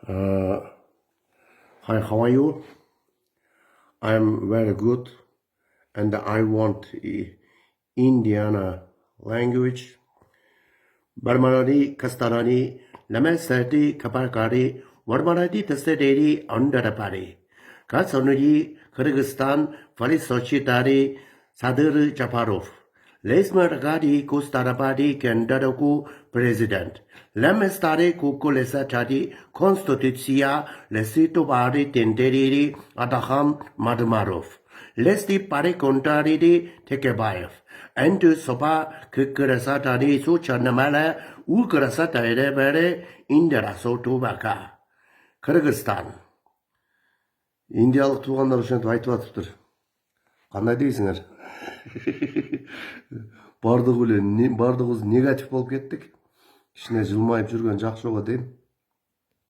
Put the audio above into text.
Uh, Hi, how are you? I'm very good, and I want Indiana language. Barmarani, Kastarani, Lamasati, Kaparkari, Warmaradi, Testaderi, Underapari. Kasonuri, Kyrgyzstan, Faris Sochitari, Sadir Japarov. Lesmaragadi, Kustarabadi, Kendadaku, President. Lemestare, Kukulesa Chadi, Constitutia, Lesito Bari, Tenderi, Adaham, Madumarov. Lesti pare contrari Tekebayev. And to sopa Kikurasatani Suchanamala, Ukurasata Erebere, Indira Sotubaka. Kyrgyzstan. Индиялық туғандар үшін айтып жатыптыр. Қандай дейсіңдер? Бардығыз негатив болып кеттік. Кішкене жылмайып жүрген жақсы ғой деймін.